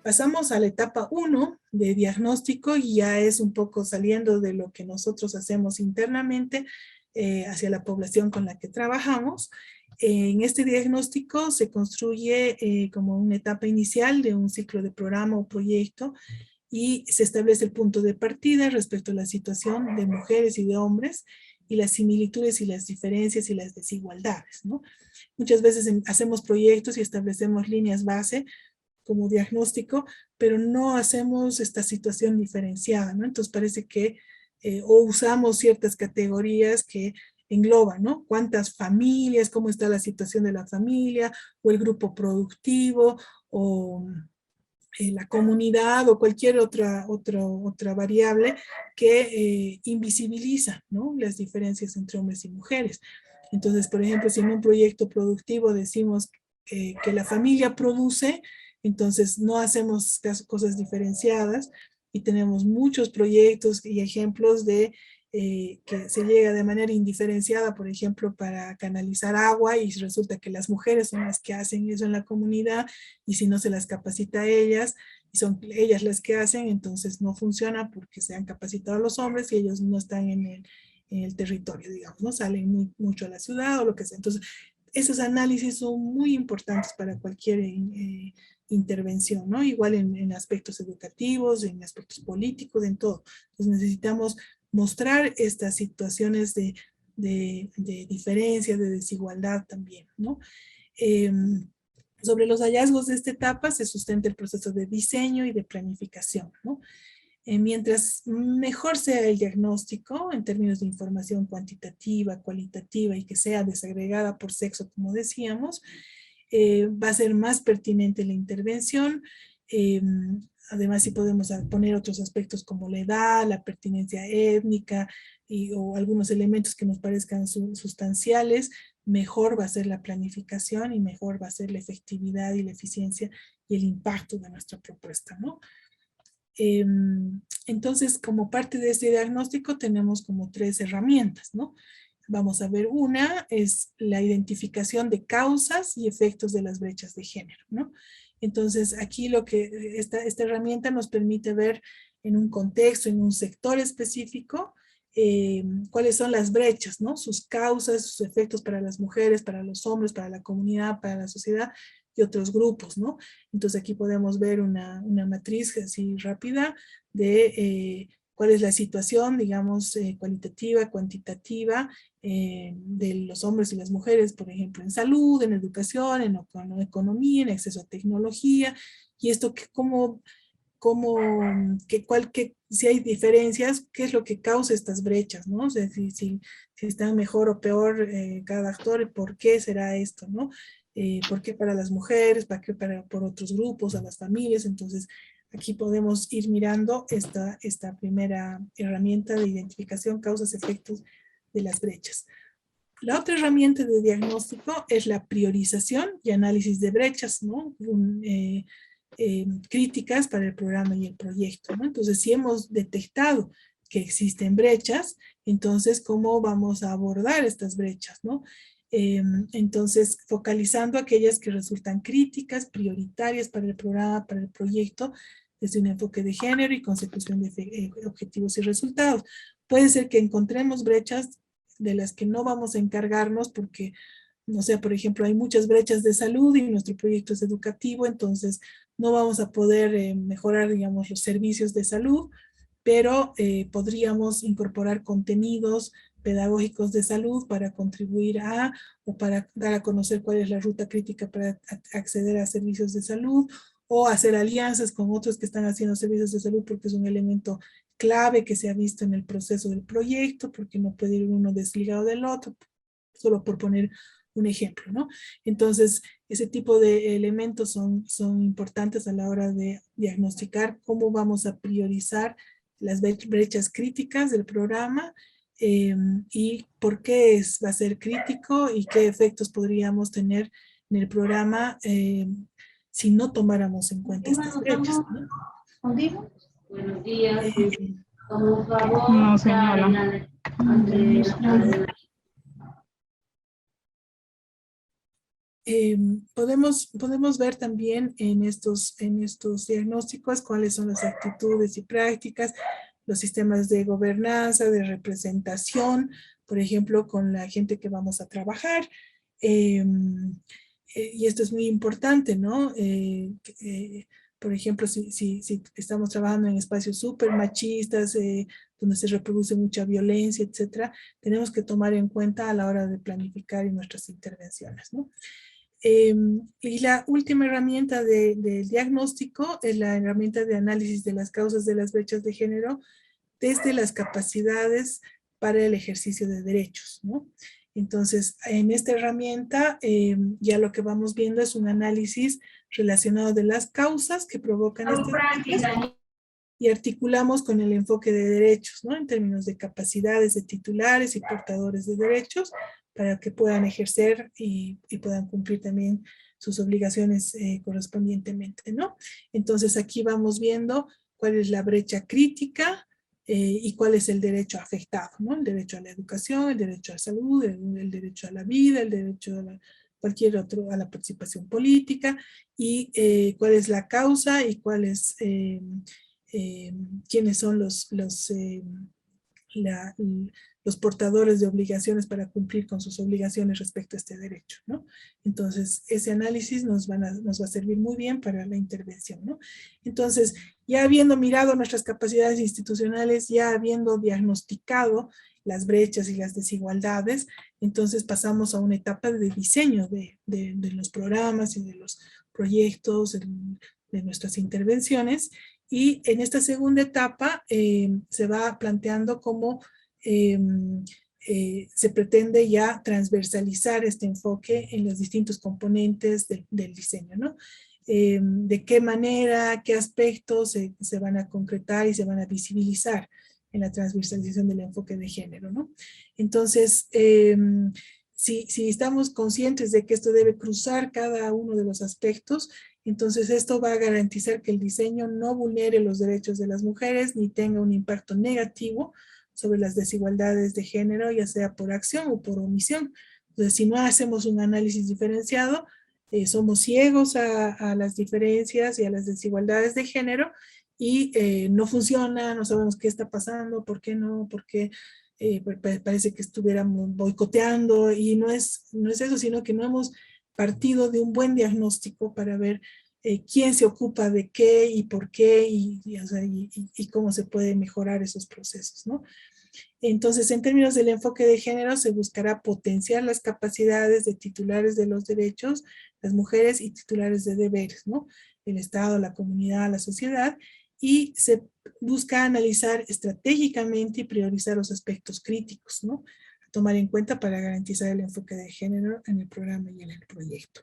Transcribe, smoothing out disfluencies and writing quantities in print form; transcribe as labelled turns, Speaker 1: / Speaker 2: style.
Speaker 1: Pasamos a la etapa 1 de diagnóstico y ya es un poco saliendo de lo que nosotros hacemos internamente hacia la población con la que trabajamos. En este diagnóstico se construye como una etapa inicial de un ciclo de programa o proyecto y se establece el punto de partida respecto a la situación de mujeres y de hombres y las similitudes y las diferencias y las desigualdades, ¿no? Muchas veces hacemos proyectos y establecemos líneas base como diagnóstico, pero no hacemos esta situación diferenciada, ¿no? Entonces parece que o usamos ciertas categorías que engloban, ¿no? Cuántas familias, cómo está la situación de la familia, o el grupo productivo, o la comunidad, o cualquier otra variable que invisibiliza, ¿no? Las diferencias entre hombres y mujeres. Entonces, por ejemplo, si en un proyecto productivo decimos que la familia produce, entonces no hacemos cosas diferenciadas y tenemos muchos proyectos y ejemplos de que se llega de manera indiferenciada, por ejemplo, para canalizar agua y resulta que las mujeres son las que hacen eso en la comunidad y si no se las capacita a ellas y son ellas las que hacen, entonces no funciona porque se han capacitado a los hombres y ellos no están en el territorio, digamos, no salen mucho a la ciudad o lo que sea. Entonces, esos análisis son muy importantes para cualquier intervención, ¿no? Igual en aspectos educativos, en aspectos políticos, en todo. Entonces necesitamos mostrar estas situaciones de diferencia, de desigualdad también, ¿no? Sobre los hallazgos de esta etapa se sustenta el proceso de diseño y de planificación, ¿no? Mientras mejor sea el diagnóstico en términos de información cuantitativa, cualitativa y que sea desagregada por sexo, como decíamos, va a ser más pertinente la intervención. Además, si podemos poner otros aspectos como la edad, la pertinencia étnica o algunos elementos que nos parezcan sustanciales, mejor va a ser la planificación y mejor va a ser la efectividad y la eficiencia y el impacto de nuestra propuesta, ¿no? Entonces, como parte de este diagnóstico tenemos como 3 herramientas, ¿no? Vamos a ver, una es la identificación de causas y efectos de las brechas de género, ¿no? Entonces, aquí esta herramienta nos permite ver en un contexto, en un sector específico, cuáles son las brechas, ¿no? Sus causas, sus efectos para las mujeres, para los hombres, para la comunidad, para la sociedad y otros grupos, ¿no? Entonces aquí podemos ver una matriz así rápida de cuál es la situación, digamos, cualitativa, cuantitativa de los hombres y las mujeres, por ejemplo, en salud, en educación, en economía, en acceso a tecnología, y esto si hay diferencias, qué es lo que causa estas brechas, ¿no? O sea, si están mejor o peor cada actor, ¿por qué será esto, no? ¿Por qué para las mujeres? ¿Para qué por otros grupos, a las familias? Entonces, aquí podemos ir mirando esta primera herramienta de identificación, causas, efectos de las brechas. La otra herramienta de diagnóstico es la priorización y análisis de brechas, ¿no? Críticas para el programa y el proyecto, ¿no? Entonces, si hemos detectado que existen brechas, entonces, ¿cómo vamos a abordar estas brechas, no? Entonces, focalizando aquellas que resultan críticas, prioritarias para el programa, para el proyecto, desde un enfoque de género y consecución de objetivos y resultados. Puede ser que encontremos brechas de las que no vamos a encargarnos porque, no sé, por ejemplo, hay muchas brechas de salud y nuestro proyecto es educativo, entonces no vamos a poder mejorar, digamos, los servicios de salud, pero podríamos incorporar contenidos pedagógicos de salud para contribuir o para dar a conocer cuál es la ruta crítica para acceder a servicios de salud, o hacer alianzas con otros que están haciendo servicios de salud porque es un elemento clave que se ha visto en el proceso del proyecto, porque no puede ir uno desligado del otro, solo por poner un ejemplo, ¿no? Entonces, ese tipo de elementos son importantes a la hora de diagnosticar cómo vamos a priorizar las brechas críticas del programa y por qué va a ser crítico y qué efectos podríamos tener en el programa si no tomáramos en cuenta estas brechas, ¿no?
Speaker 2: Buenos días.
Speaker 1: Eh,
Speaker 2: Por favor,
Speaker 3: No, señora.
Speaker 2: adelante.
Speaker 1: Podemos ver también en estos diagnósticos cuáles son las actitudes y prácticas, los sistemas de gobernanza, de representación, por ejemplo, con la gente que vamos a trabajar. Y esto es muy importante, ¿no? Por ejemplo, si estamos trabajando en espacios súper machistas, donde se reproduce mucha violencia, etcétera, tenemos que tomar en cuenta a la hora de planificar nuestras intervenciones, ¿no? Y la última herramienta del diagnóstico es la herramienta de análisis de las causas de las brechas de género desde las capacidades para el ejercicio de derechos, ¿no? Entonces, en esta herramienta ya lo que vamos viendo es un análisis relacionado de las causas que provocan estas brechas y articulamos con el enfoque de derechos, ¿no? En términos de capacidades de titulares y portadores de derechos para que puedan ejercer y puedan cumplir también sus obligaciones correspondientemente, ¿no? Entonces aquí vamos viendo cuál es la brecha crítica y cuál es el derecho afectado, ¿no? El derecho a la educación, el derecho a la salud, el derecho a la vida, el derecho a cualquier otro, a la participación política y cuál es la causa y cuál es quiénes son los portadores de obligaciones para cumplir con sus obligaciones respecto a este derecho, ¿no? Entonces, ese análisis nos va a servir muy bien para la intervención, ¿no? Entonces, ya habiendo mirado nuestras capacidades institucionales, ya habiendo diagnosticado las brechas y las desigualdades, entonces pasamos a una etapa de diseño de los programas y de los proyectos, de nuestras intervenciones, y en esta segunda etapa se va planteando cómo se pretende ya transversalizar este enfoque en los distintos componentes del diseño, ¿no? De qué manera, qué aspectos se van a concretar y se van a visibilizar en la transversalización del enfoque de género, ¿no? Entonces, si estamos conscientes de que esto debe cruzar cada uno de los aspectos, entonces esto va a garantizar que el diseño no vulnere los derechos de las mujeres ni tenga un impacto negativo sobre las desigualdades de género, ya sea por acción o por omisión. Entonces, si no hacemos un análisis diferenciado, somos ciegos a las diferencias y a las desigualdades de género y no funciona, no sabemos qué está pasando, por qué no, por qué parece que estuviéramos boicoteando y no es eso, sino que no hemos partido de un buen diagnóstico para ver quién se ocupa de qué y por qué o sea, y cómo se puede mejorar esos procesos, ¿no? Entonces, en términos del enfoque de género, se buscará potenciar las capacidades de titulares de los derechos, las mujeres y titulares de deberes, ¿no? El Estado, la comunidad, la sociedad, y se busca analizar estratégicamente y priorizar los aspectos críticos, ¿no? A tomar en cuenta para garantizar el enfoque de género en el programa y en el proyecto.